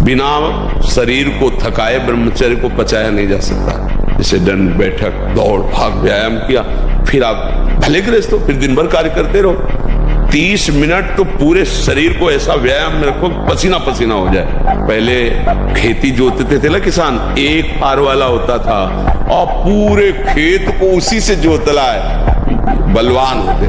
बिना शरीर को थकाए ब्रह्मचर्य को पचाया नहीं जा सकता। जैसे दंड बैठक दौड़ भाग व्यायाम किया, फिर आप भले गृहस्थ हो, फिर दिन भर कार्य करते रहो। 30 मिनट तो पूरे शरीर को ऐसा व्यायाम में रखो पसीना पसीना हो जाए। पहले खेती जोतते थे ना किसान, एक फार वाला होता था और पूरे खेत को उसी से जोतला है, बलवान होते।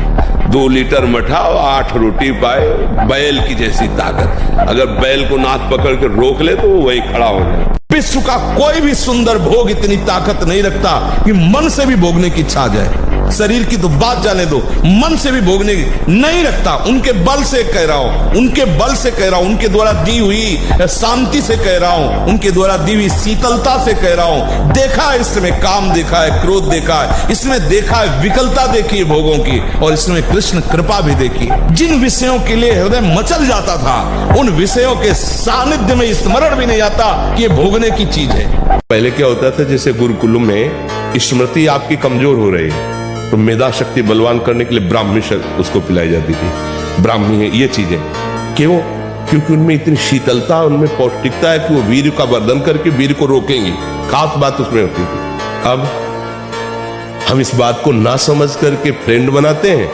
2 लीटर मठा और 8 रोटी पाए, बैल की जैसी ताकत। अगर बैल को नाथ पकड़ के रोक ले तो वही खड़ा हो जाए। विश्व का कोई भी सुंदर भोग इतनी ताकत नहीं रखता कि मन से भी भोगने की इच्छा आ जाए। शरीर की तो बात जाने दो, मन से भी भोगने की नहीं रखता। उनके बल से कह रहा हूं, उनके बल से कह रहा हूं, उनके द्वारा दी हुई शांति से कह रहा हूं, उनके द्वारा दी हुई शीतलता से कह रहा हूं। देखा है इसमें काम, देखा है क्रोध, देखा है इसमें, देखा है विकलता देखी है भोगों की, और इसमें कृष्ण कृपा भी देखी। जिन विषयों के लिए हृदय मचल जाता था, उन विषयों के सानिध्य में स्मरण भी नहीं आता कि ये भोगने की चीज है। पहले क्या होता था, जैसे गुरुकुल में स्मृति आपकी कमजोर हो रही है तो मेधा शक्ति बलवान करने के लिए ब्राह्मी उसको पिलाई जाती थी। ब्राह्मी है ये चीजें क्यों? क्योंकि उनमें इतनी शीतलता, उनमें पौष्टिकता है कि वो वीर का वर्धन करके वीर को रोकेंगे। खास बात उसमें होती थी। अब हम इस बात को ना समझ करके फ्रेंड बनाते हैं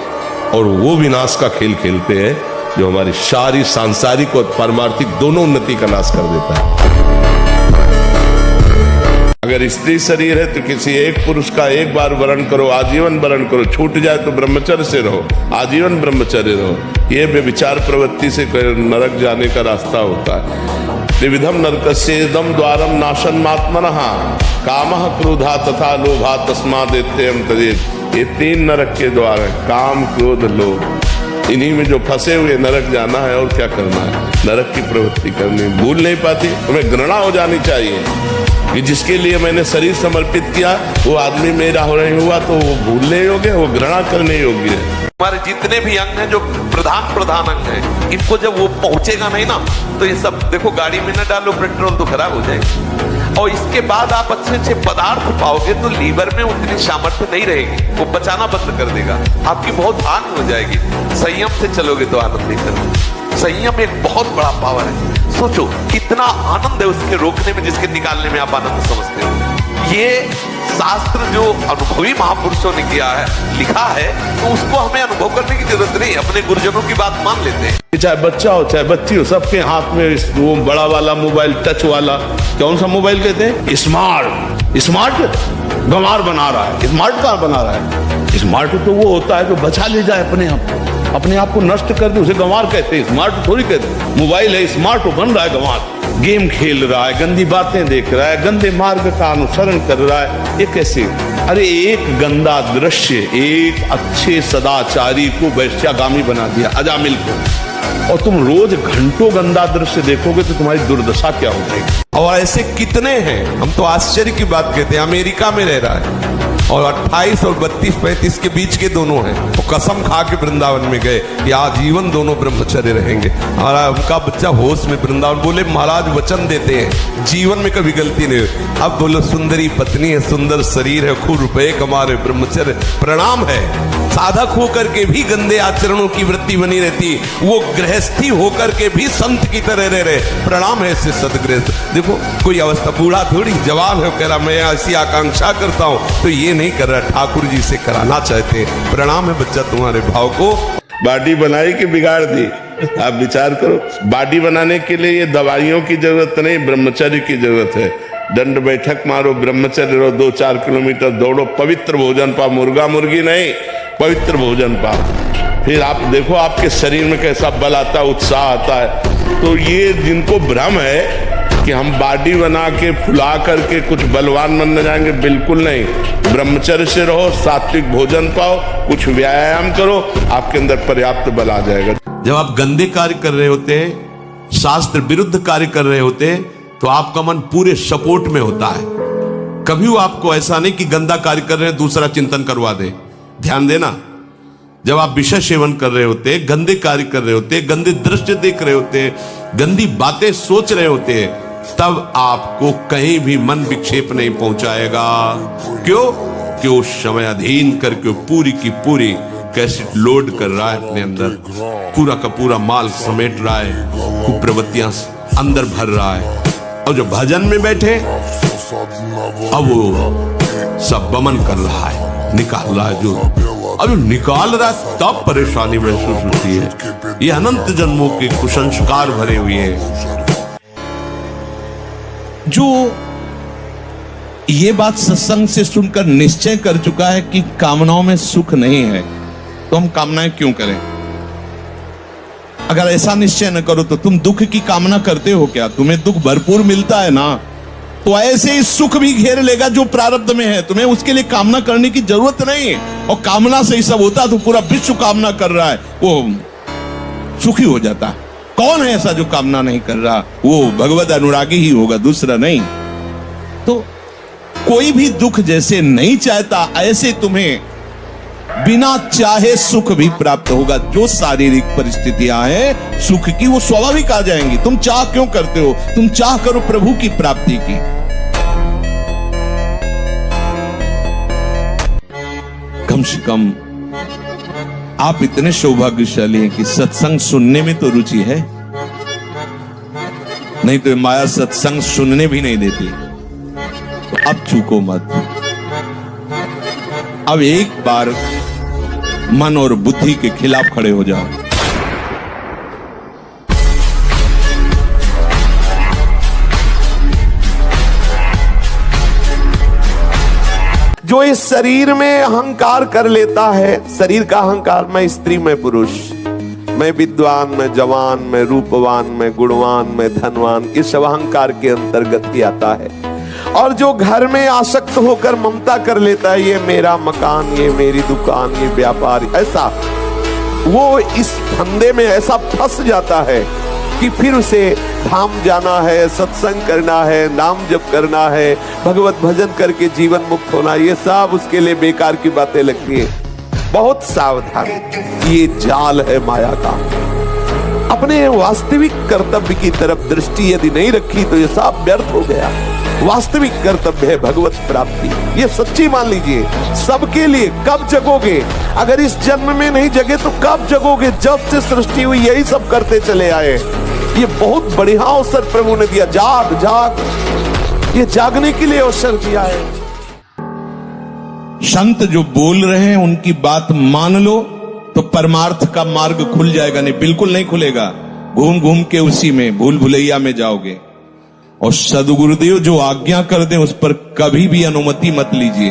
और वो विनाश का खेल खेलते हैं जो हमारी सारी सांसारिक और पारमार्थिक दोनों उन्नति का नाश कर देता है। अगर स्त्री शरीर है तो किसी एक पुरुष का एक बार वरण करो, आजीवन वरण करो। छूट जाए तो ब्रह्मचर्य से रहो, आजीवन ब्रह्मचर्य रहो। ये व्यभिचार प्रवृत्ति से नरक जाने का रास्ता होता है। त्रिविधम नरकस्येदम द्वारम नाशनमात्मनः कामः क्रोधा तथा लोभा तस्मादेत्ययं तदेत। ये 3 नरक के द्वार है, काम क्रोध लोभ। इन्हीं में जो फंसे हुए नरक जाना है और क्या करना है, नरक की प्रवृत्ति करनी। भूल नहीं पाती, तुम्हें घृणा हो जानी चाहिए कि जिसके लिए मैंने शरीर समर्पित किया वो आदमी मेरा हो नहीं हुआ तो वो भूलने योग्य, वो घृणा करने योग्य है। हमारे जितने भी अंग हैं जो प्रधान अंग हैं, इनको जब वो पहुंचेगा नहीं ना तो ये सब देखो, गाड़ी में न डालो पेट्रोल तो खराब हो जाएगी। और इसके बाद आप अच्छे अच्छे पदार्थ पाओगे तो लीवर में उतनी सामर्थ्य नहीं रहेगी, वो बचाना बंद कर देगा, आपकी बहुत हानि हो जाएगी। संयम से चलोगे तो आनंद ही करोगे। संयम एक बहुत बड़ा पावर है। सोचो कितना आनंद है उसके रोकने में, जिसके निकालने में आप आनंद समझते हो। ये शास्त्र जो अनुभवी महापुरुषों ने किया है, लिखा है, तो उसको हमें अनुभव करने की जरूरत नहीं, अपने गुरुजनों की बात मान लेते हैं। चाहे बच्चा हो चाहे बच्ची हो, सबके हाथ में वो बड़ा वाला मोबाइल, टच वाला, कौन सा मोबाइल कहते हैं, स्मार्ट गंवार बना रहा है। स्मार्ट कहाँ बना रहा है? स्मार्ट तो वो होता है जो बचा ले जाए अपने आप को नष्ट कर दे, उसे गंवार कहते हैं। स्मार्ट थोड़ी कहते। मोबाइल है स्मार्ट, तो बन रहा है गंवार। गेम खेल रहा है, गंदी बातें देख रहा है, गंदे मार्ग का अनुसरण कर रहा है। ये कैसे? अरे एक गंदा दृश्य एक अच्छे सदाचारी को वैश्यागामी बना दिया, अजामिल को। और तुम रोज घंटों गंदा दृश्य देखोगे तो तुम्हारी दुर्दशा क्या हो जाएगी। और ऐसे कितने हैं, हम तो आश्चर्य की बात कहते हैं। अमेरिका में रह रहा है और 28 और 32-35 के बीच के दोनों हैं, वो कसम खा के वृंदावन में गए कि आजीवन दोनों ब्रह्मचर्य रहेंगे। और उनका बच्चा होश में वृंदावन, बोले महाराज वचन देते हैं जीवन में कभी गलती नहीं हुई। अब बोलो सुंदरी पत्नी है, सुंदर शरीर है, खूब रुपए कमा रहे, ब्रह्मचर्य प्रणाम है। साधक होकर के भी गंदे आचरणों की वृत्ति बनी रहती, वो गृहस्थी होकर के भी संत की तरह रह रहे, प्रणाम है इससे सदगृहस्थ। देखो कोई अवस्था, बूढ़ा थोड़ी जवान है, कह रहा मैं ऐसी आकांक्षा करता हूं, तो ये नहीं कर रहा, ठाकुर जी से कराना चाहते हैं। प्रणाम है बच्चा तुम्हारे भाव को। बॉडी बनाई कि बिगाड़ दी, आप विचार करो। बॉडी बनाने के लिए ये दवाइयों की जरूरत नहीं, ब्रह्मचर्य की जरूरत है। दंड बैठक मारो, ब्रह्मचर्य रहो, 2-4 किलोमीटर दौड़ो, पवित्र भोजन पाओ, मुर्गा मुर्गी नहीं, पवित्र भोजन पाओ। फिर आप देखो आपके शरीर में कैसा बल आता है, उत्साह आता है। तो ये जिनको भ्रम है कि हम बॉडी बना के फुला करके कुछ बलवान बन जाएंगे, बिल्कुल नहीं। ब्रह्मचर्य से रहो, सात्विक भोजन पाओ, कुछ व्यायाम करो, आपके अंदर पर्याप्त बल आ जाएगा। जब आप गंदे कार्य कर रहे होते हैं, शास्त्र विरुद्ध कार्य कर रहे होते हैं, तो आपका मन पूरे सपोर्ट में होता है। कभी वो आपको ऐसा नहीं कि गंदा कार्य कर रहे हैं दूसरा चिंतन करवा दे। ध्यान देना, जब आप विषय सेवन कर रहे होते हैं, गंदे कार्य कर रहे होते हैं, गंदे दृश्य देख रहे होते हैं, गंदी बातें सोच रहे होते हैं, तब आपको कहीं भी मन विक्षेप नहीं पहुंचाएगा। क्यों? कि वो समय अधीन करके पूरी की पूरी कैसेट लोड कर रहा है अपने अंदर, पूरा का पूरा माल समेट रहा है, कुप्रवृत्तियां अंदर भर रहा है। और जो भजन में बैठे अब वो सब बमन कर रहा है, निकाल रहा है। जो अब जो निकाल रहा है तब परेशानी महसूस होती है। ये अनंत जन्मों के कुसंस्कार भरे हुए हैं। जो ये बात सत्संग से सुनकर निश्चय कर चुका है कि कामनाओं में सुख नहीं है, तो हम कामनाएं क्यों करें? अगर ऐसा निश्चय न करो तो तुम दुख की कामना करते हो क्या? तुम्हें दुख भरपूर मिलता है ना, तो ऐसे ही सुख भी घेर लेगा जो प्रारब्ध में है। तुम्हें उसके लिए कामना करने की जरूरत नहीं है। और कामना से ही सब होता तो पूरा विश्व कामना कर रहा है, वो सुखी हो जाता। कौन है ऐसा जो कामना नहीं कर रहा? वो भगवत अनुरागी ही होगा, दूसरा नहीं। तो कोई भी दुख जैसे नहीं चाहता, ऐसे तुम्हें बिना चाहे सुख भी प्राप्त होगा। जो शारीरिक परिस्थितियां हैं सुख की, वो स्वाभाविक आ जाएंगी। तुम चाह क्यों करते हो? तुम चाह करो प्रभु की प्राप्ति की। कम से कम आप इतने सौभाग्यशाली हैं कि सत्संग सुनने में तो रुचि है, नहीं तो माया सत्संग सुनने भी नहीं देती। तो अब चूको मत। अब एक बार मन और बुद्धि के खिलाफ खड़े हो जाओ। जो इस शरीर में अहंकार कर लेता है, शरीर का अहंकार, मैं स्त्री मैं पुरुष, मैं विद्वान मैं जवान मैं रूपवान मैं गुणवान मैं धनवान, इस अहंकार के अंतर्गत ही आता है। और जो घर में आसक्त होकर ममता कर लेता है, ये मेरा मकान, ये मेरी दुकान, ये व्यापार, ऐसा वो इस फंदे में ऐसा फंस जाता है कि फिर उसे धाम जाना है, सत्संग करना है, नाम जप करना है, भगवत भजन करके जीवन मुक्त होना, ये सब उसके लिए बेकार की बातें लगती है। बहुत सावधान, ये जाल है माया का। अपने वास्तविक कर्तव्य की तरफ दृष्टि यदि नहीं रखी तो ये सब व्यर्थ हो गया। वास्तविक कर्तव्य है भगवत प्राप्ति, ये सच्ची मान लीजिए सबके लिए। कब जगोगे? अगर इस जन्म में नहीं जगे तो कब जगोगे? जब से सृष्टि हुई यही सब करते चले आए। ये बहुत बढ़िया अवसर प्रभु ने दिया, जाग जाग, ये जागने के लिए अवसर दिया है। संत जो बोल रहे हैं उनकी बात मान लो तो परमार्थ का मार्ग खुल जाएगा। नहीं, बिल्कुल नहीं खुलेगा। घूम घूम के उसी में भूल भुलैया में जाओगे। और सदगुरुदेव जो आज्ञा कर दे उस पर कभी भी अनुमति मत लीजिए।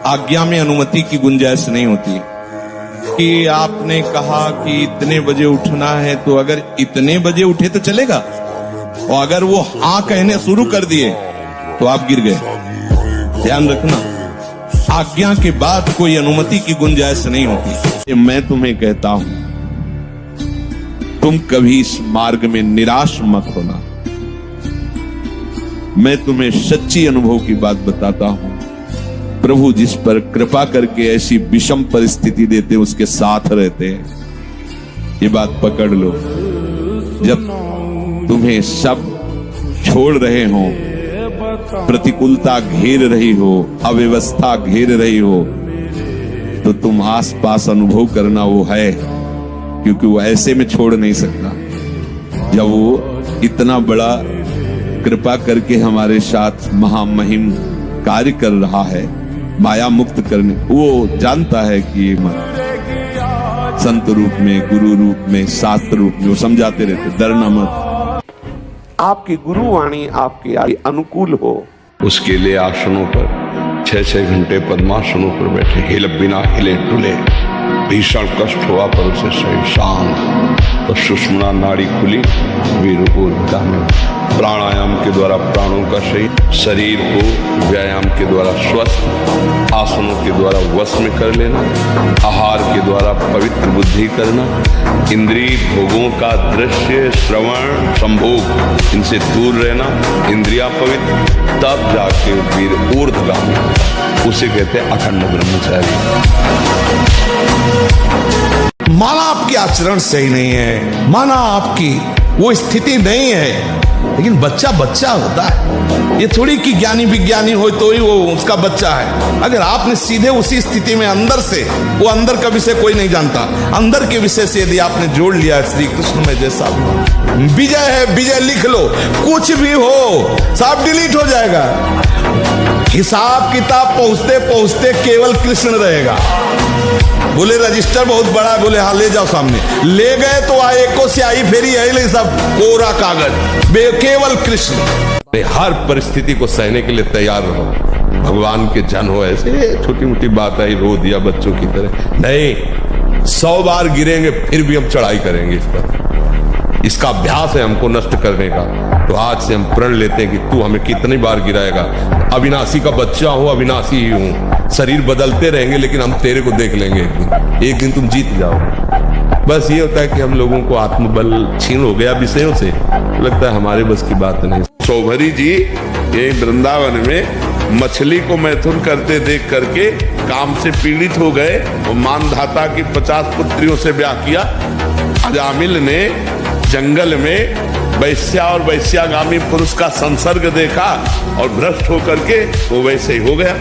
आज्ञा में अनुमति की गुंजाइश नहीं होती कि आपने कहा कि इतने बजे उठना है, तो अगर इतने बजे उठे तो चलेगा, और अगर वो हाँ कहने शुरू कर दिए तो आप गिर गए। ध्यान रखना, आज्ञा के बाद कोई अनुमति की गुंजाइश नहीं होती। मैं तुम्हें कहता हूं, तुम कभी इस मार्ग में निराश मत होना। मैं तुम्हें सच्ची अनुभव की बात बताता हूं। प्रभु जिस पर कृपा करके ऐसी विषम परिस्थिति देते उसके साथ रहते हैं। ये बात पकड़ लो। जब तुम्हें सब छोड़ रहे हो, प्रतिकूलता घेर रही हो, अव्यवस्था घेर रही हो, तो तुम आसपास अनुभव करना वो है, क्योंकि वो ऐसे में छोड़ नहीं सकता। जब वो इतना बड़ा कृपा करके हमारे साथ महामहिम कार्य कर रहा है, माया मुक्त करने, वो जानता है कि ये मत, संत रूप में, गुरु रूप में, शास्त्र रूप में वो समझाते रहते, डरना मत। आपकी गुरुवाणी आपके अनुकूल हो, उसके लिए आसनों पर 6-6 घंटे पद्मासनों पर बैठे, बिना हिले डुले, भीषण कष्ट हुआ पर उसे सही शांत, तो सुषुम्ना नाड़ी खुली, वीरता में प्राणायाम के द्वारा प्राणों का सही, शरीर को व्यायाम के द्वारा स्वस्थ, आसनों के द्वारा वश में कर लेना, आहार के द्वारा पवित्र बुद्धि करना, इंद्रिय भोगों का दृश्य श्रवण संभोग इनसे दूर रहना, इंद्रिया पवित्र, तब जाके वीर ऊर्ध्वगामी, उसे कहते हैं अखंड ब्रह्मचारी। माना आपके आचरण सही नहीं है, माना आपकी वो स्थिति नहीं है, लेकिन बच्चा बच्चा होता है। ये थोड़ी कि ज्ञानी विज्ञानी हो तो ही वो उसका बच्चा है। अगर आपने सीधे उसी स्थिति में अंदर से, वो अंदर का विषय कोई नहीं जानता, अंदर के विषय से यदि आपने जोड़ लिया श्री कृष्ण में, जैसा विजय है, विजय लिख लो, कुछ भी हो सब डिलीट हो जाएगा। हिसाब किताब पहुंचते पहुंचते केवल कृष्ण रहेगा। बोले रजिस्टर बहुत बड़ा, बोले हाँ ले जाओ सामने, ले गए तो आए को स्याही फेरी है, सब कोरा कागज, केवल कृष्ण। हर परिस्थिति को सहने के लिए तैयार रहो। भगवान के जन हो, ऐसे छोटी मोटी बात आई रो दिया बच्चों की तरह नहीं, 100 बार गिरेंगे फिर भी हम चढ़ाई करेंगे इस पर। इसका अभ्यास है हमको नष्ट करने का। तो आज से हम प्रण लेते हैं कि तू हमें कितनी बार गिराएगा। अविनाशी का बच्चा हो, अविनाशी ही हूं, शरीर बदलते रहेंगे लेकिन हम तेरे को देख लेंगे एक दिन तुम जीत जाओ। बस ये होता है कि हम लोगों को आत्मबल छीन हो गया विषयों से, लगता है हमारे बस की बात नहीं। शौभरी जी ये वृंदावन में मछली को मैथुन करते देख करके काम से पीड़ित हो गए। वो मानधाता की 50 पुत्रियों से ब्याह किया। अजामिल ने जंगल में वैश्या और वैश्यागामी पुरुष का संसर्ग देखा और भ्रष्ट होकर के वो वैसे ही हो गया।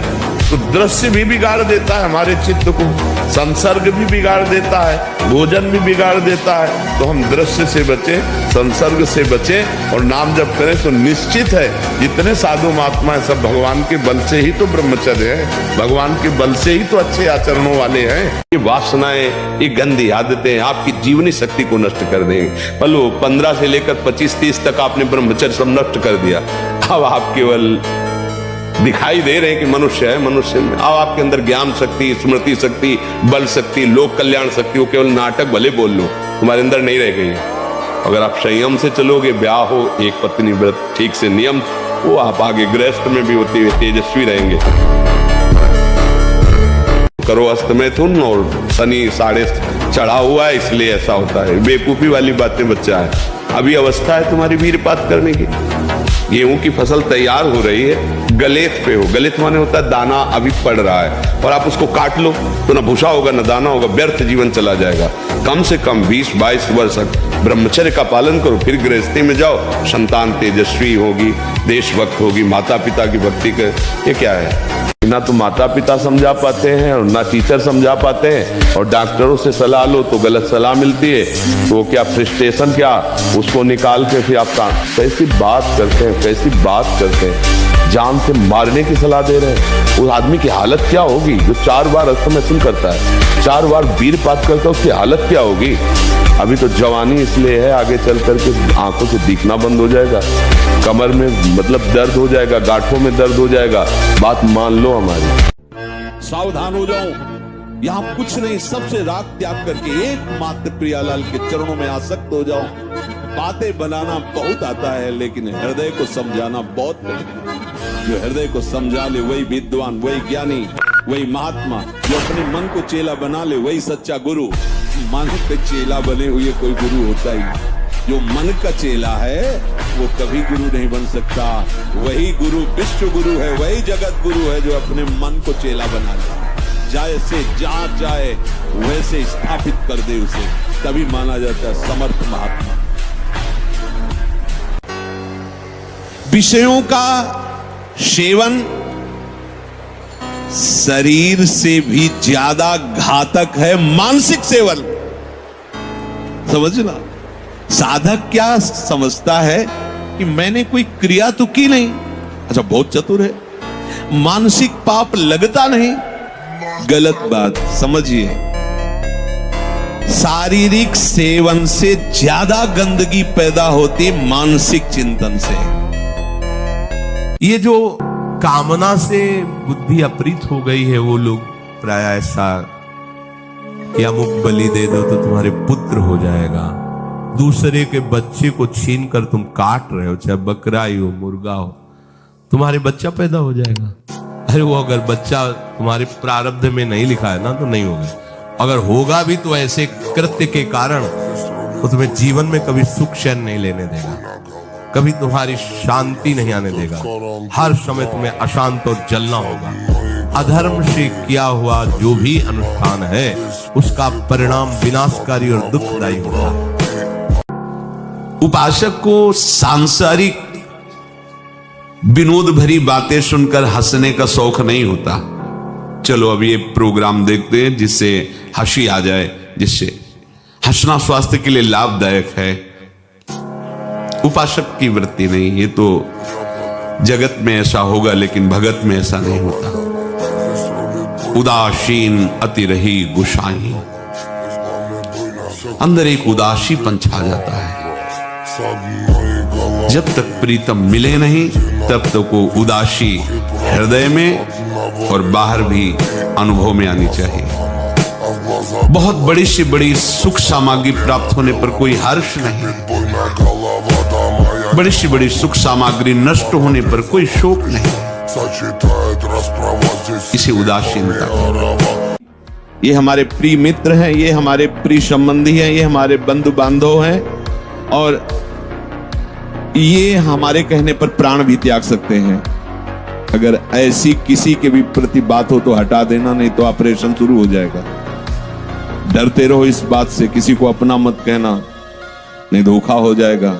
तो दृश्य भी बिगाड़ देता है हमारे चित्त को, संसर्ग भी बिगाड़ देता है, भोजन भी बिगाड़ देता है। तो हम दृश्य से बचें, संसर्ग से बचें और नाम जप करें। तो निश्चित है जितने साधु महात्मा है सब भगवान के बल से ही तो ब्रह्मचर्य है, भगवान के बल से ही तो अच्छे आचरणों वाले हैं। ये वासनाएं, ये गंदी आदतें आपकी जीवनी शक्ति को नष्ट कर देंगे। पलो 15 से लेकर 25-30 तक आपने ब्रह्मचर्य सब नष्ट कर दिया। अब आप केवल दिखाई दे रहे हैं कि मनुष्य है, मनुष्य में अब आपके अंदर ज्ञान शक्ति, स्मृति शक्ति, बल शक्ति, लोक कल्याण शक्ति, वो केवल नाटक भले बोल लो, तुम्हारे अंदर नहीं रह गई। अगर आप संयम से चलोगे, ब्याह हो, एक पत्नी व्रत ठीक से नियम, वो आप आगे गृहस्थ में भी होते हुए तेजस्वी रहेंगे। करो अस्त मैथुन और शनि साढ़े चढ़ा हुआ है इसलिए ऐसा होता है। बेवकूफी वाली बातें बच्चा है, अभी अवस्था है तुम्हारी वीरपात करने की। गेहूं की फसल तैयार हो रही है, गलेत पे हो, गलेत माने होता है दाना अभी पड़ रहा है और आप उसको काट लो तो ना भूसा होगा ना दाना होगा, व्यर्थ जीवन चला जाएगा। कम से कम 20-22 वर्ष ब्रह्मचर्य का पालन करो, फिर गृहस्थी में जाओ, संतान तेजस्वी होगी, देशभक्त होगी, माता पिता की भक्ति कर। ये क्या है, ना तो माता पिता समझा पाते हैं और ना टीचर समझा पाते हैं, और डॉक्टरों से सलाह लो तो गलत सलाह मिलती है। तो क्या फ्रस्ट्रेशन, क्या उसको निकाल के फिर आप कैसी बात करते हैं, कैसी बात करते हैं, जान से मारने की सलाह दे रहे हैं। उस आदमी की हालत क्या होगी जो 4 बार अस्तमैथुन करता है, 4 बार वीरपात करता है, उसकी हालत क्या होगी। अभी तो जवानी इसलिए है, आगे चल करके आंखों से दिखना बंद हो जाएगा, कमर में मतलब दर्द हो जाएगा, गांठों में दर्द हो जाएगा, बात मान लो हमारी। सावधान हो जाओ, यहाँ कुछ नहीं, सबसे राग त्याग करके एकमात्र प्रियालाल के चरणों में आसक्त हो जाओ। बातें बनाना बहुत आता है लेकिन हृदय को समझाना बहुत कठिन है। जो हृदय को समझा ले वही विद्वान, वही ज्ञानी, वही महात्मा। जो अपने मन को चेला बना ले वही सच्चा गुरु। मन पे चेला बने हुए कोई गुरु होता ही नहीं। जो मन का चेला है वो कभी गुरु नहीं बन सकता। वही गुरु विश्व गुरु है, वही जगत गुरु है जो अपने मन को चेला बना ले, जाए से जहां चाहे वैसे स्थापित कर दे उसे, तभी माना जाता है समर्थ महात्मा। विषयों का सेवन शरीर से भी ज्यादा घातक है मानसिक सेवन। समझना, साधक क्या समझता है कि मैंने कोई क्रिया तो की नहीं, अच्छा बहुत चतुर है, मानसिक पाप लगता नहीं, गलत बात समझिए। शारीरिक सेवन से ज्यादा गंदगी पैदा होती मानसिक चिंतन से। ये जो कामना से बुद्धि अपरित हो गई है, वो लोग प्राय ऐसा कि अमुक बलि दे दो तो तुम्हारे पुत्र हो जाएगा, दूसरे के बच्चे को छीन कर तुम काट रहे हो, चाहे बकरा ही हो, मुर्गा हो, तुम्हारे बच्चा पैदा हो जाएगा। अरे वो अगर बच्चा तुम्हारे प्रारब्ध में नहीं लिखा है ना तो नहीं होगा, अगर होगा भी तो ऐसे कृत्य के कारण तो तुम्हें जीवन में कभी सुख चैन नहीं लेने देगा, कभी तुम्हारी शांति नहीं आने देगा, हर समय तुम्हें अशांत और जलना होगा। अधर्म से किया हुआ जो भी अनुष्ठान है उसका परिणाम विनाशकारी और दुखदायी होगा। उपासक को सांसारिक विनोद भरी बातें सुनकर हंसने का शौक नहीं होता। चलो अब ये प्रोग्राम देखते हैं जिससे हंसी आ जाए, जिससे हंसना स्वास्थ्य के लिए लाभदायक है। उपासक की वृत्ति नहीं, ये तो जगत में ऐसा होगा लेकिन भगत में ऐसा नहीं होता। उदासीन अति रही गुसाई, अंदर एक उदासीपन छा जाता है। जब तक प्रीतम मिले नहीं तब तक वो उदासी हृदय में और बाहर भी अनुभव में आनी चाहिए। बहुत बड़ी से बड़ी सुख सामग्री प्राप्त होने पर कोई हर्ष नहीं, बड़ी से बड़ी सुख सामग्री नष्ट होने पर कोई शोक नहीं। इसे उदासीनता कहते। ये हमारे प्रिय मित्र हैं, ये हमारे प्रिय संबंधी हैं, ये हमारे बंधु बांधव हैं और ये हमारे कहने पर प्राण भी त्याग सकते हैं। अगर ऐसी किसी के भी प्रति बात हो तो हटा देना, नहीं तो ऑपरेशन शुरू हो जाएगा। डरते रहो इस बात से, किसी को अपना मत कहना, नहीं धोखा हो जाएगा।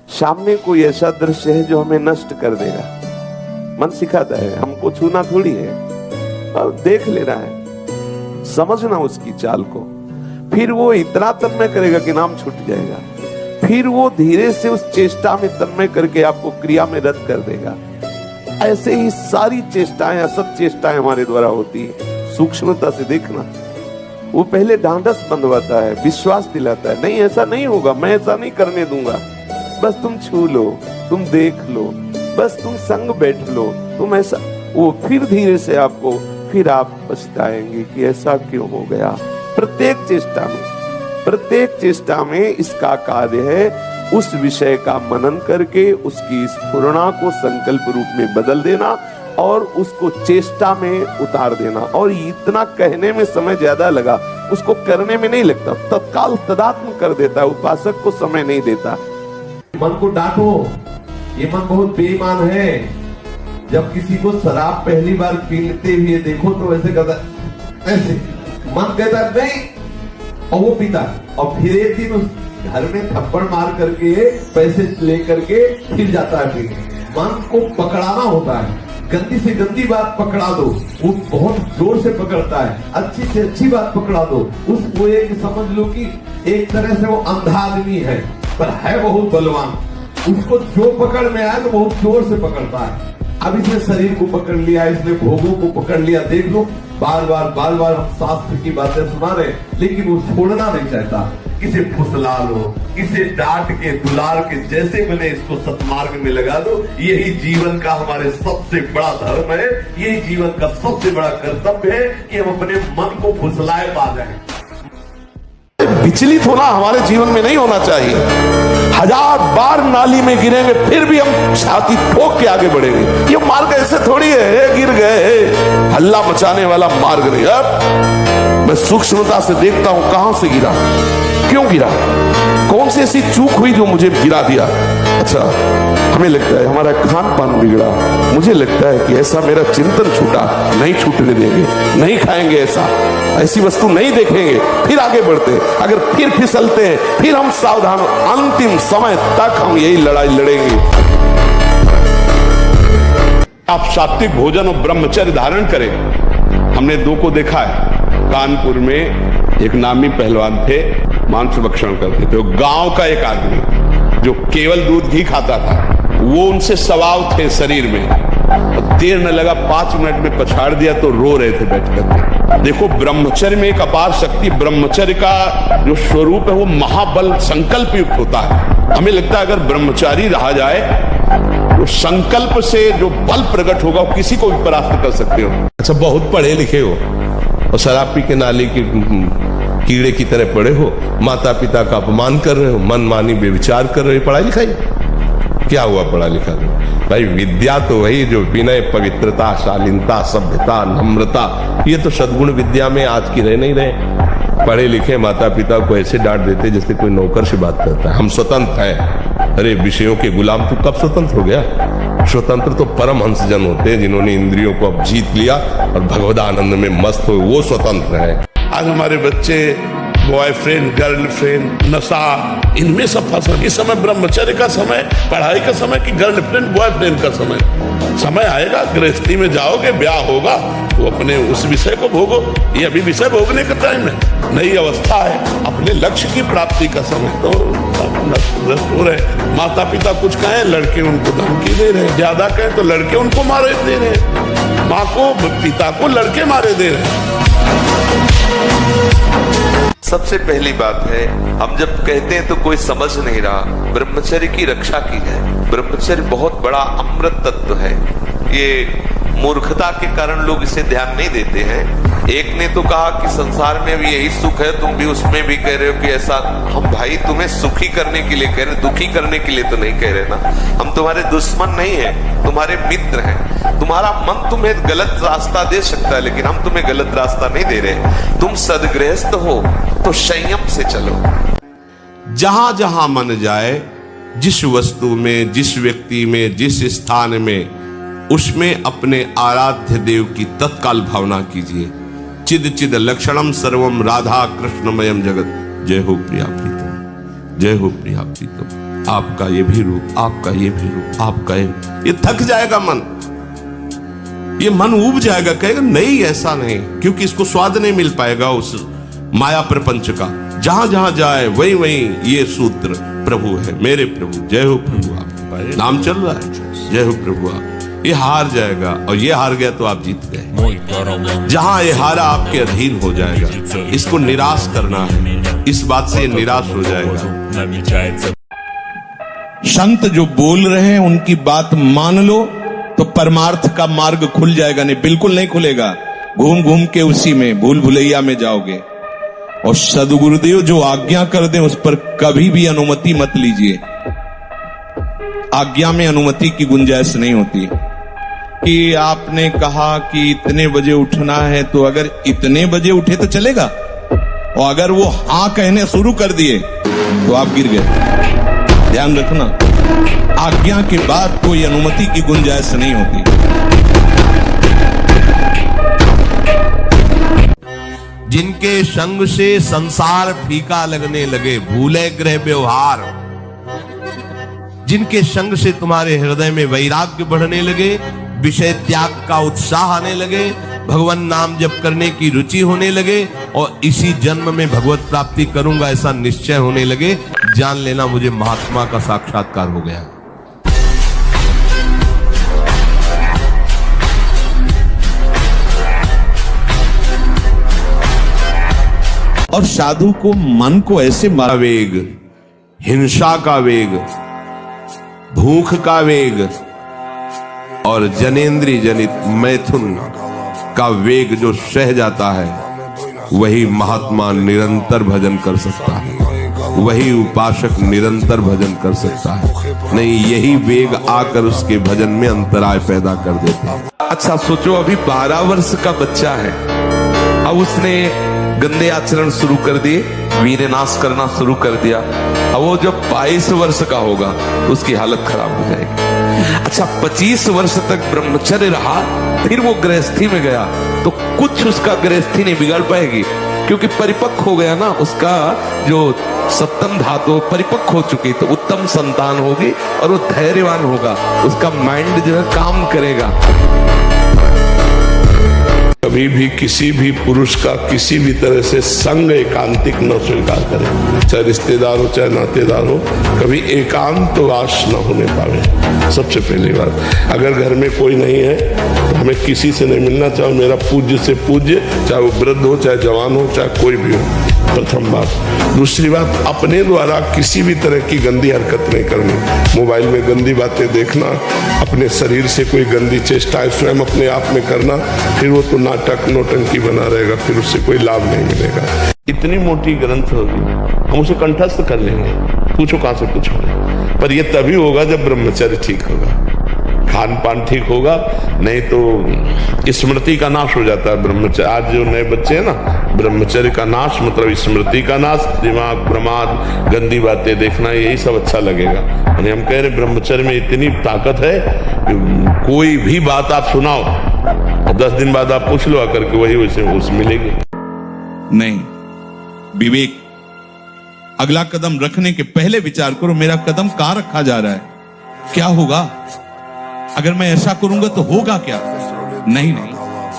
सामने कोई ऐसा दृश्य है जो हमें नष्ट कर देगा, मन सिखाता है, हमको छूना थोड़ी है और देख लेना है, समझना उसकी चाल को। फिर वो इतना तन्मय करेगा कि नाम छूट जाएगा। फिर वो धीरे से उस चेष्टा में तन्मय करके आपको क्रिया में रद्द कर देगा। ऐसे ही सारी चेष्टाएं, असत चेष्टाएं हमारे द्वारा होती है। सूक्ष्मता से देखना, वो पहले ढांढस बंधवाता है, विश्वास दिलाता है, नहीं ऐसा नहीं होगा, मैं ऐसा नहीं करने दूंगा, बस तुम छू लो, तुम देख लो, बस तुम संग बैठ लो, तुम ऐसा। वो फिर धीरे से आपको, फिर आप पछताएंगे कि ऐसा क्यों हो गया। प्रत्येक चेष्टा में इसका कार्य है उस विषय का मनन करके उसकी स्फुरणा को संकल्प रूप में बदल देना और उसको चेष्टा में उतार देना। और इतना कहने में समय ज्यादा लगा, उसको करने में नहीं लगता, तत्काल तदात्म कर देता है। उपासक को समय नहीं देता। मन को डांटो, ये मन बहुत बेईमान है। जब किसी को शराब पहली बार पीते हुए देखो तो ऐसे करता, ऐसे मन कहता नहीं, और वो पीता, और फिर एक दिन उस घर में थप्पड़ मार करके पैसे लेकर के फिर जाता है पीने। मन को पकड़ाना होता है, गंदी से गंदी बात पकड़ा दो, वो बहुत जोर से पकड़ता है, अच्छी से अच्छी बात पकड़ा दो, उसको एक समझ लो कि एक तरह से वो अंधा आदमी है पर है बहुत बलवान। उसको जो पकड़ में आए तो बहुत जोर से पकड़ता है। अब इसने शरीर को पकड़ लिया, इसने भोगों को पकड़ लिया। देख लो, बार बार हम शास्त्र की बातें सुना रहे, लेकिन वो छोड़ना नहीं चाहता। इसे फुसला लो, इसे डांट के दुलार के जैसे बने इसको सत्मार्ग में लगा दो। यही जीवन का हमारे सबसे बड़ा धर्म है, यही जीवन का सबसे बड़ा कर्तव्य है कि हम अपने मन को फुसलाए पा जाए। विचलित होना हमारे जीवन में नहीं होना चाहिए। 1000 बार नाली में गिरेंगे फिर भी हम छाती ठोक के आगे बढ़ेंगे। ये मार्ग ऐसे थोड़ी है, गिर गए, हल्ला मचाने वाला मार्ग नहीं। अब मैं सूक्ष्मता से देखता हूं कहां से गिरा, क्यों गिरा, कौन सी ऐसी चूक हुई जो मुझे गिरा दिया। अच्छा, हमें लगता है हमारा खान पान बिगड़ा, मुझे लगता है कि ऐसा मेरा चिंतन छूटा, नहीं छूटने देंगे, नहीं खाएंगे ऐसा, ऐसी वस्तु नहीं देखेंगे, फिर आगे बढ़ते हैं। अगर फिर फिसलते हैं फिर हम सावधान, अंतिम समय तक हम यही लड़ाई लड़ेंगे। आप सात्विक भोजन और ब्रह्मचर्य धारण करें। हमने 2 को देखा है। कानपुर में एक नामी पहलवान थे, मांस भक्षण करते थे। गांव का एक आदमी जो केवल दूध घी खाता था, वो उनसे स्वभाव थे शरीर में। देर न लगा, 5 मिनट में पछाड़ दिया तो रो रहे थे बैठ कर। देखो, ब्रह्मचर्य में एक अपार शक्ति, ब्रह्मचर्य का जो स्वरूप है वो महाबल संकल्प युक्त होता है। हमें लगता है अगर ब्रह्मचारी रहा जाए तो संकल्प से जो बल प्रकट होगा वो किसी को भी परास्त कर सकते हो। अच्छा, बहुत पढ़े लिखे हो और शराब पी के नाली की कीड़े की तरह पड़े हो, माता पिता का अपमान कर रहे हो, मनमानी बेविचार कर रहे हो, पढ़ाई लिखाई क्या हुआ? पढ़ा लिखा भाई, विद्या तो वही जो विनय, पवित्रता, शालीनता, सभ्यता, नम्रता, ये तो सद्गुण विद्या में आज की रह नहीं रहे। पढ़े लिखे माता पिता को ऐसे डांट देते जैसे कोई नौकर से बात करता है। हम स्वतंत्र हैं। अरे विषयों के गुलाम तू कब स्वतंत्र हो गया? स्वतंत्र तो परम हंसजन होते हैं जिन्होंने इंद्रियों को अब जीत लिया और भगवदानंद में मस्त हो, वो स्वतंत्र है। आज हमारे बच्चे बॉयफ्रेंड, गर्लफ्रेंड, नशा, इनमें सब फंसा। इस समय ब्रह्मचर्य का समय, पढ़ाई का समय कि गर्लफ्रेंड बॉयफ्रेंड का समय? समय आएगा, गृहस्थी में जाओगे, ब्याह होगा तो अपने उस विषय को भोगो। ये अभी विषय भोगने का टाइम है, नई अवस्था है, अपने लक्ष्य की प्राप्ति का समय। तो नष्ट हो रहे। माता पिता कुछ कहें, लड़के उनको धमकी दे रहे, ज्यादा कहें तो लड़के उनको मारे दे रहे, माँ को पिता को लड़के मारे दे रहे। सबसे पहली बात है, हम जब कहते हैं तो कोई समझ नहीं रहा, ब्रह्मचर्य की रक्षा की है। ब्रह्मचर्य बहुत बड़ा अमृत तत्व है। ये मूर्खता के कारण लोग इसे ध्यान नहीं देते हैं। एक ने तो कहा कि संसार में भी यही सुख है, तुम भी उसमें भी कह रहे हो कि ऐसा। हम भाई तुम्हें सुखी करने के लिए कह रहे, दुखी करने के लिए तो नहीं कह रहे ना। हम तुम्हारे दुश्मन नहीं है, तुम्हारे मित्र हैं। तुम्हारा मन तुम्हें गलत रास्ता दे सकता है, लेकिन हम तुम्हें गलत रास्ता नहीं दे रहे। तुम सदगृहस्थ हो तो संयम से चलो। जहां जहां मन जाए, जिस वस्तु में, जिस व्यक्ति में, जिस स्थान में, उसमें अपने आराध्य देव की तत्काल भावना कीजिए। चिद चिद लक्षणम सर्वम राधा कृष्णमयम जगत। जय हो प्रिया प्रीतम, जय हो प्रिया प्रीतम। आपका ये भी रूप, आपका ये भी रूप, आपका ये थक जाएगा मन, ये मन ऊब जाएगा, कहेगा नहीं ऐसा नहीं, क्योंकि इसको स्वाद नहीं मिल पाएगा उस माया प्रपंच का। जहां जहां जाए वहीं वहीं ये सूत्र प्रभु है, मेरे प्रभु। जय हो प्रभु, आप नाम चल रहा है, जय हो प्रभु आप। ये हार जाएगा, और ये हार गया तो आप जीत गए। जहां ये हारा आपके अधीन हो जाएगा, इसको निराश करना है, इस बात से ये निराश हो जाएगा। संत जो बोल रहे हैं उनकी बात मान लो तो परमार्थ का मार्ग खुल जाएगा। नहीं, बिल्कुल नहीं खुलेगा, घूम घूम के उसी में भूल भुलैया में जाओगे। और सदगुरुदेव जो आज्ञा कर दे उस पर कभी भी अनुमति मत लीजिए। आज्ञा में अनुमति की गुंजाइश नहीं होती कि आपने कहा कि इतने बजे उठना है, तो अगर इतने बजे उठे तो चलेगा, और अगर वो हाँ कहने शुरू कर दिए तो आप गिर गए। ध्यान रखना, आज्ञा के बाद कोई अनुमति की गुंजाइश नहीं होती। जिनके संग से संसार फीका लगने लगे, भूले ग्रह व्यवहार, जिनके संग से तुम्हारे हृदय में वैराग्य बढ़ने लगे, विषय त्याग का उत्साह आने लगे, भगवान नाम जप करने की रुचि होने लगे, और इसी जन्म में भगवत प्राप्ति करूंगा ऐसा निश्चय होने लगे, जान लेना मुझे महात्मा का साक्षात्कार हो गया। और साधु को मन को ऐसे मारा, वेग, हिंसा का वेग, भूख का वेग और जनेन्द्रिय जनित मैथुन का वेग जो सह जाता है, वही महात्मा निरंतर भजन कर सकता है, वही उपासक निरंतर भजन कर सकता है। नहीं, यही वेग आकर उसके भजन में अंतराय पैदा कर देते हैं। अच्छा सोचो, अभी 12 वर्ष का बच्चा है, अब उसने गंदे आचरण शुरू कर दिए, वीर्य नाश करना शुरू कर दिया। अब वो जब 22 वर्ष का होगा तो उसकी हालत खराब हो जाएगी। अच्छा 25 वर्ष तक ब्रह्मचर्य रहा, फिर वो गृहस्थी में गया, तो कुछ उसका गृहस्थी नहीं बिगड़ पाएगी, क्योंकि परिपक्व हो गया ना, उसका जो सप्तम धातु परिपक्व हो चुकी, तो उत्तम संतान होगी और वो धैर्यवान होगा, उसका माइंड जो है काम करेगा। कभी भी किसी भी पुरुष का किसी भी तरह से संग एकांतिक न स्वीकार करें, चाहे रिश्तेदार हो चाहे नातेदार हो, कभी एकांत वास न होने पावे। सबसे पहली बात, अगर घर में कोई नहीं है तो हमें किसी से नहीं मिलना, चाहे मेरा पूज्य से पूज्य, चाहे वो वृद्ध हो चाहे जवान हो चाहे कोई भी हो, प्रथम बात। दूसरी बात, अपने द्वारा किसी भी तरह की गंदी हरकत नहीं करनी, मोबाइल में गंदी बातें देखना, अपने शरीर से कोई गंदी चेष्टाएं स्वयं अपने आप में करना, फिर वो तो नाटक नौटंकी बना रहेगा, फिर उससे कोई लाभ नहीं मिलेगा। इतनी मोटी ग्रंथ होगी, हम उसे कंठस्थ कर लेंगे, पूछो कहां से पूछोगे, पर यह तभी होगा जब ब्रह्मचर्य ठीक होगा, खान पान ठीक होगा, नहीं तो स्मृति का नाश हो जाता है ब्रह्मचर्य। आज जो नए बच्चे हैं ना, ब्रह्मचर्य का नाश मतलब स्मृति का नाश, दिमाग प्रमाद, गंदी बातें देखना, यही सब अच्छा लगेगा। यानी हम कह रहे ब्रह्मचर्य में इतनी ताकत है कि कोई भी बात आप सुनाओ और 10 दिन बाद आप पूछ लो आकर के, वही वैसे उस मिलेगी। नहीं, विवेक। अगला कदम रखने के पहले विचार करो, मेरा कदम कहां रखा जा रहा है, क्या होगा अगर मैं ऐसा करूंगा तो होगा क्या। नहीं,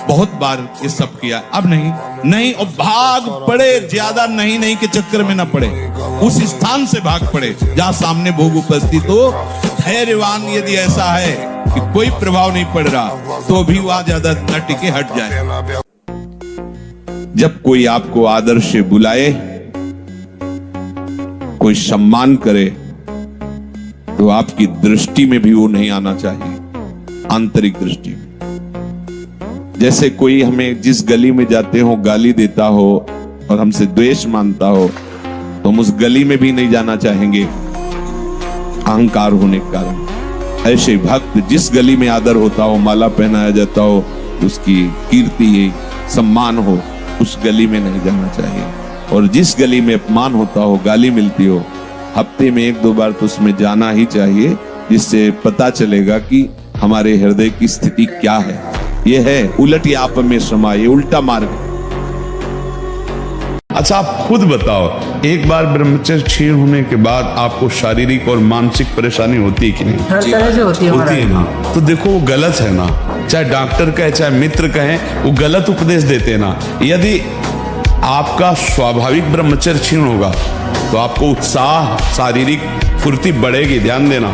बहुत बार ये सब किया, अब नहीं, और भाग पड़े, ज्यादा नहीं के चक्कर में ना पड़े, उस स्थान से भाग पड़े जहां सामने भोग उपस्थित हो। धैर्यवान यदि ऐसा है कि कोई प्रभाव नहीं पड़ रहा तो भी वहां ज्यादा न टिके, हट जाए। जब कोई आपको आदर से बुलाए, कोई सम्मान करे, तो आपकी दृष्टि में भी वो नहीं आना चाहिए, आंतरिक दृष्टि में। जैसे कोई हमें जिस गली में जाते हो गाली देता हो और हमसे द्वेष मानता हो, तो हम उस गली में भी नहीं जाना चाहेंगे, अहंकार होने के कारण। ऐसे भक्त जिस गली में आदर होता हो, माला पहनाया जाता हो, उसकी कीर्ति सम्मान हो, उस गली में नहीं जाना चाहिए। और जिस गली में अपमान होता हो, गाली मिलती हो, हफ्ते में 1-2 बार तो उसमें जाना ही चाहिए, जिससे पता चलेगा कि हमारे हृदय की स्थिति क्या है। यह है उलट आप में समा, ये उल्टा मार्ग। अच्छा, आप खुद बताओ, एक बार ब्रह्मचर्य क्षीण होने के बाद आपको शारीरिक और मानसिक परेशानी होती है कि नहीं? हर तरह से होती है ना। तो देखो वो गलत है ना, चाहे डॉक्टर कहे चाहे मित्र कहे, वो गलत उपदेश देते ना। यदि आपका स्वाभाविक ब्रह्मचर्य क्षीण होगा तो आपको उत्साह, शारीरिक फुर्ती बढ़ेगी। ध्यान देना,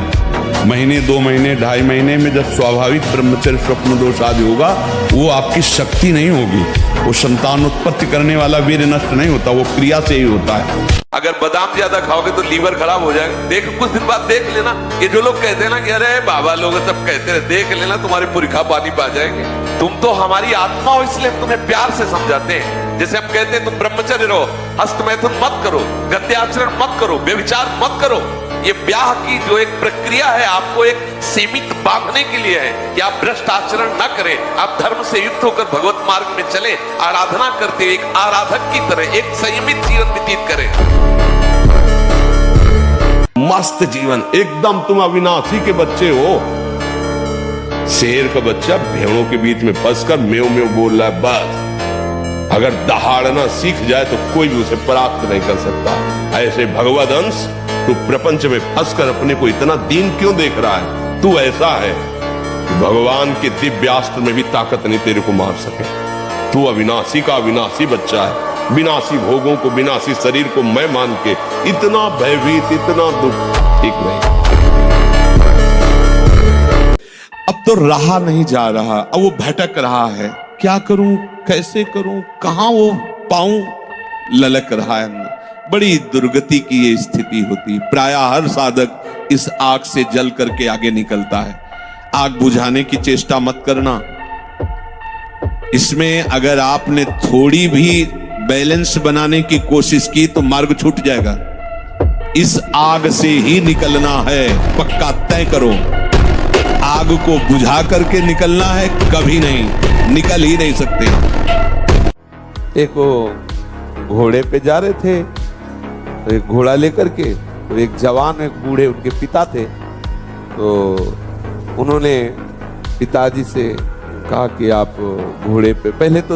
महीने 2 महीने 2.5 महीने में जब स्वाभाविक ब्रह्मचर्य स्वप्न दोष आदि होगा, वो आपकी शक्ति नहीं होगी, वो संतान उत्पत्ति करने वाला वीर नष्ट नहीं होता, वो क्रिया से ही होता है। अगर बादाम ज्यादा खाओगे तो लीवर खराब हो जाएगा। देख, कुछ दिन बाद देख लेना, ये जो लोग कहते हैं ना कि अरे बाबा लोग सब कहते हैं, देख लेना तुम्हारे पुरखा पानी पा जाएंगे। तुम तो हमारी आत्मा हो, इसलिए हम तुम्हें प्यार से समझाते हैं। जैसे हम कहते हैं तुम ब्रह्मचर्य रहो, हस्तमैथुन मत करो, गद्याचरण मत करो, व्यभिचार मत करो। ये ब्याह की जो एक प्रक्रिया है, आपको एक सीमित बांधने के लिए है कि आप भ्रष्ट आचरण न करें, आप धर्म से युक्त होकर भगवत मार्ग में चले, आराधना करते एक आराधक की तरह एक संयमित जीवन व्यतीत करें। मस्त जीवन, एकदम तुम अविनाशी के बच्चे हो। शेर का बच्चा भेड़ों के बीच में फंसकर म्यों म्यों बोल रहा है, बस अगर दहाड़ना सीख जाए तो कोई भी उसे परास्त नहीं कर सकता। ऐसे भगवद अंश, तू प्रपंच में फंसकर अपने को इतना दीन क्यों देख रहा है? तू ऐसा है कि भगवान के दिव्यास्त्र में भी ताकत नहीं तेरे को मार सके। तू अविनाशी का अविनाशी बच्चा है, विनाशी भोगों को, विनाशी शरीर को मैं मान के इतना भयभीत, इतना दुख, ठीक नहीं। अब तो रहा नहीं जा रहा, अब वो भटक रहा है, क्या करूं, कैसे करूं, कहां वो पाऊं, ललक रहा है। बड़ी दुर्गति की ये स्थिति होती। प्रायः हर साधक इस आग से जल करके आगे निकलता है। आग बुझाने की चेष्टा मत करना। इसमें अगर आपने थोड़ी भी बैलेंस बनाने की कोशिश की तो मार्ग छूट जाएगा। इस आग से ही निकलना है, पक्का तय करो। आग को बुझा करके निकलना है, कभी नहीं, निकल ही नहीं सकते। एक वो घोड़े पे जा रहे थे, तो एक घोड़ा लेकर के, तो एक जवान, एक बूढ़े उनके पिता थे, तो उन्होंने पिताजी से कहा कि आप घोड़े पे, पहले तो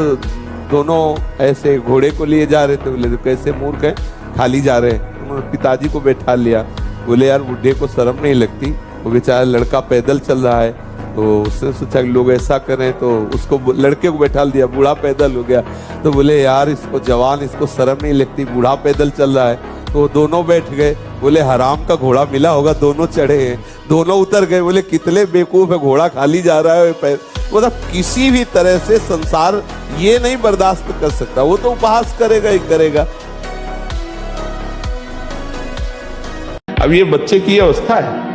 दोनों ऐसे घोड़े को लिए जा रहे थे, बोले कैसे मूर्ख है, खाली जा रहे हैं। उन्होंने पिताजी को बैठा लिया, बोले यार बूढ़े को शर्म नहीं लगती, वो बेचारा लड़का पैदल चल रहा है। तो उसने सोचा कि लोग ऐसा करें, तो उसको, लड़के को बैठा दिया, बूढ़ा पैदल हो गया। तो बोले यार इसको जवान, इसको शर्म नहीं लगती, बूढ़ा पैदल चल रहा है। तो दोनों बैठ गए, बोले हराम का घोड़ा मिला होगा, दोनों चढ़े हैं। दोनों उतर गए, बोले कितने बेवकूफ है, घोड़ा खाली जा रहा है। मतलब किसी भी तरह से संसार ये नहीं बर्दाश्त कर सकता, वो तो उपहास करेगा ही करेगा। अब ये बच्चे की अवस्था है,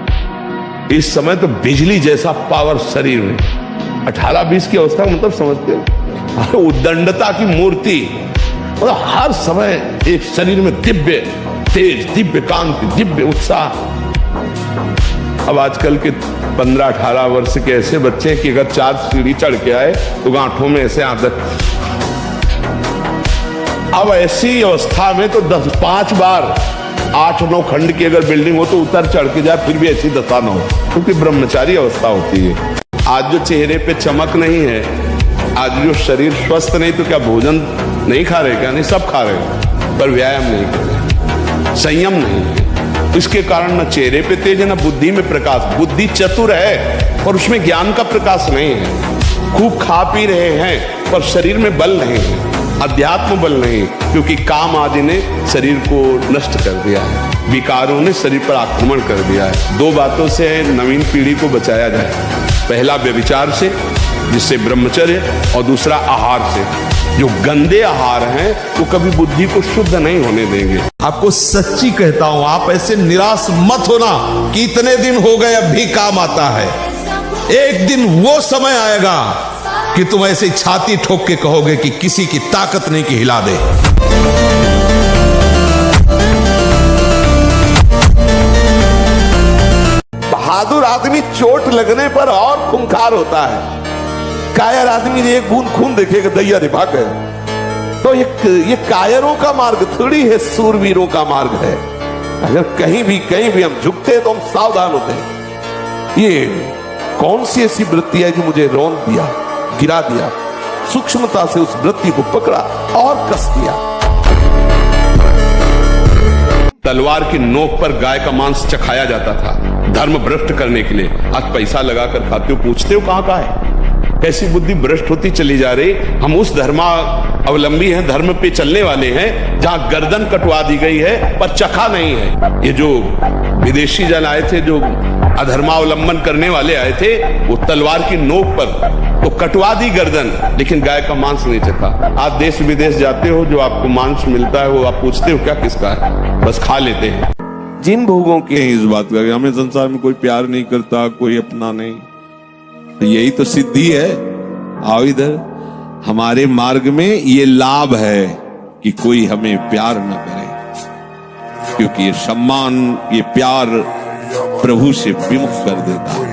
इस समय तो बिजली जैसा पावर शरीर में, 18-20 की अवस्था मतलब समझते हो, उद्दंडता की मूर्ति, मतलब हर समय एक शरीर में दिव्य तेज, दिव्य कांति, दिव्य उत्साह। अब आजकल के 15-18 वर्ष के ऐसे बच्चे कि अगर 4 सीढ़ी चढ़ के आए तो गांठों में ऐसे आदत। अब ऐसी अवस्था में तो 5 बार 8-9 खंड की अगर बिल्डिंग हो तो उतर चढ़ के जाए, फिर भी ऐसी दशा न हो, क्योंकि ब्रह्मचारी अवस्था होती है। आज जो चेहरे पे चमक नहीं है, आज जो शरीर स्वस्थ नहीं, तो क्या भोजन नहीं खा रहे? क्या नहीं, सब खा रहे। पर व्यायाम नहीं कर रहे, संयम नहीं है। तो इसके कारण न चेहरे पे तेज है, न बुद्धि में प्रकाश। बुद्धि चतुर है और उसमें ज्ञान का प्रकाश नहीं है। खूब खा पी रहे हैं पर शरीर में बल नहीं है, अध्यात्म बल नहीं, क्योंकि काम आदि ने शरीर को नष्ट कर दिया है, विकारों ने शरीर पर आक्रमण कर दिया है। दो बातों से नवीन पीढ़ी को बचाया जाए, पहला व्यभिचार से जिससे ब्रह्मचर्य, और दूसरा आहार से। जो गंदे आहार हैं वो कभी बुद्धि को शुद्ध नहीं होने देंगे। आपको सच्ची कहता हूं, आप ऐसे निराश मत होना कि इतने दिन हो गए अब भी काम आता है। एक दिन वो समय आएगा कि तुम ऐसे छाती ठोक के कहोगे कि किसी की ताकत नहीं कि हिला दे। बहादुर आदमी चोट लगने पर और खूंखार होता है। कायर आदमी ने एक बूंद खून देखेगा, दैया रे भाग गए। तो ये कायरों का मार्ग थोड़ी है, सूरवीरों का मार्ग है। अगर कहीं भी हम झुकते तो हम सावधान होते हैं। ये कौन सी ऐसी वृत्ति है जो मुझे रौंद दिया, गिरा दिया? सूक्ष्मता से उस वृत्ति को पकड़ा और कस दिया। तलवार की नोक पर गाय का मांस चखाया जाता था धर्म भ्रष्ट करने के लिए। आज पैसा लगाकर खाते हो, पूछते हो कहां का है? कैसी बुद्धि भ्रष्ट होती चली जा रही। हम उस धर्मावलंबी हैं, धर्म पे चलने वाले हैं जहां गर्दन कटवा दी गई है पर चखा नहीं है। ये जो विदेशी जन आए थे, जो अधर्मावलंबन करने वाले आए थे, वो तलवार की नोक पर तो कटवा दी गर्दन, लेकिन गाय का मांस नहीं चखा। आप देश विदेश जाते हो, जो आपको मांस मिलता है वो आप पूछते हो क्या किसका है, बस खा लेते हैं। जिन भोगों के इस बात का हमें संसार में कोई प्यार नहीं करता, कोई अपना नहीं, तो यही तो सिद्धि है। आओ इधर, हमारे मार्ग में ये लाभ है कि कोई हमें प्यार न करे, क्योंकि ये सम्मान, ये प्यार प्रभु से विमुख कर देता है।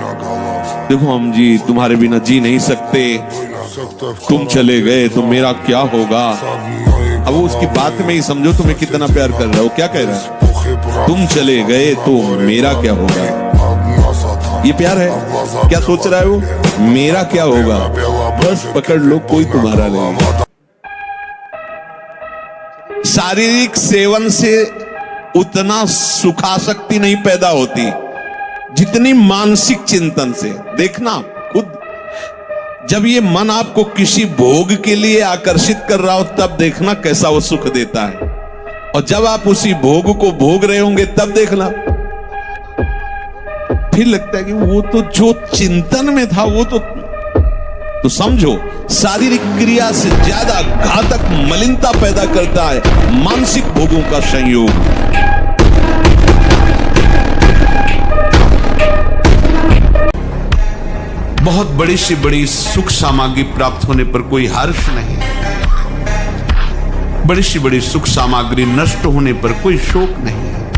देखो हम जी तुम्हारे बिना जी नहीं सकते, तुम चले गए तो मेरा क्या होगा। अब वो उसकी बात में ही समझो तुम्हें कितना प्यार कर रहा हो। क्या कह रहा है? तुम चले गए तो मेरा क्या होगा। ये प्यार है? क्या सोच रहा है वो? मेरा क्या होगा। बस पकड़ लो, कोई तुम्हारा नहीं। शारीरिक सेवन से उतना सुखासक्ति नहीं पैदा होती जितनी मानसिक चिंतन से। देखना खुद, जब ये मन आपको किसी भोग के लिए आकर्षित कर रहा हो तब देखना कैसा वो सुख देता है, और जब आप उसी भोग को भोग रहे होंगे तब देखना फिर लगता है कि वो तो जो चिंतन में था वो तो समझो शारीरिक क्रिया से ज्यादा घातक मलिनता पैदा करता है मानसिक भोगों का संयोग। बहुत बड़ी सी बड़ी सुख सामग्री प्राप्त होने पर कोई हर्ष नहीं, बड़ी सी बड़ी सुख सामग्री नष्ट होने पर कोई शोक नहीं है।